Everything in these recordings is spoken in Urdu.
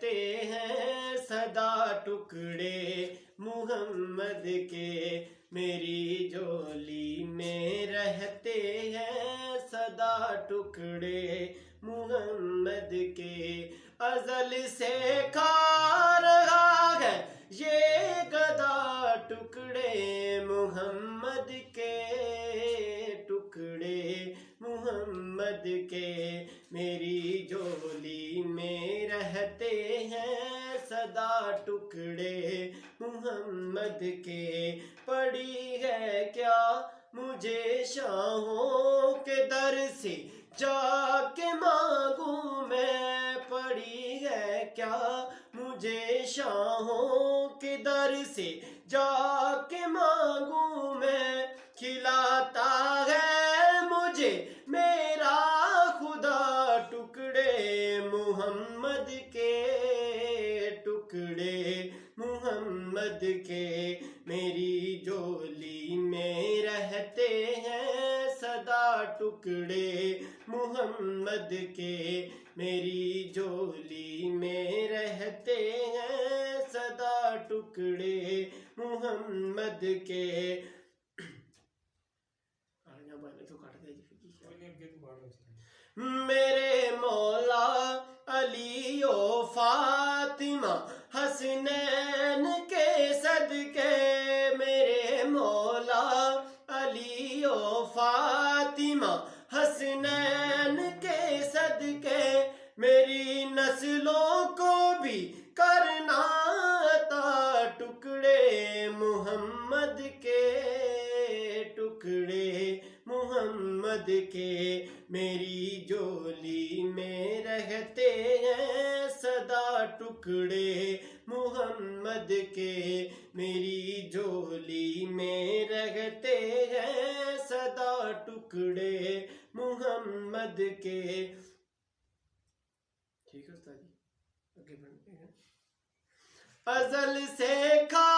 رہتے ہیں سدا ٹکڑے محمد کے، میری جھولی میں رہتے ہیں سدا ٹکڑے محمد کے، ازل سے کھا رہا ہے یہ گدا ٹکڑے محمد کے، ٹکڑے محمد کے، میری جھولی میں رہتے ہیں سدا ٹکڑے محمد کے، پڑی ہے کیا مجھے شاہوں کے در سے جا کے مانگوں میں، پڑی ہے کیا مجھے شاہوں کے در سے جا کے مانگوں میں، کھلاتا ہے مجھے میرا خدا ٹکڑے محمد کے، ٹکڑے محمد کے، میری جھولی میں رہتے ہیں سدا ٹکڑے محمد کے، میری جھولی میں رہتے ہیں سدا ٹکڑے محمد کے۔ میرے مولا علی و فاطمہ حسنین کے صدقے، میرے مولا علی و فاطمہ حسنین کے صدقے، میری نسلوں کو بھی کرنا عطا ٹکڑے محمد کے، ٹکڑے محمد کے، میری جھولی میں رہتے ہیں سدا ٹکڑے محمد کے، میری جھولی میں رہتے ہیں سدا ٹکڑے محمد کے۔ ٹھیک ہے استاد جی، آگے بڑھتے ہیں۔ ازل سے کھا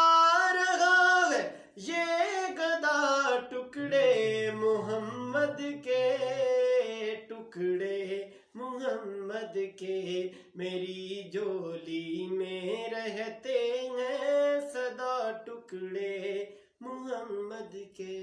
رہا ہے یہ گدا ٹکڑے محمد کے، ٹکڑے محمد کے، میری جھولی میں رہتے ہیں سدا ٹکڑے محمد کے۔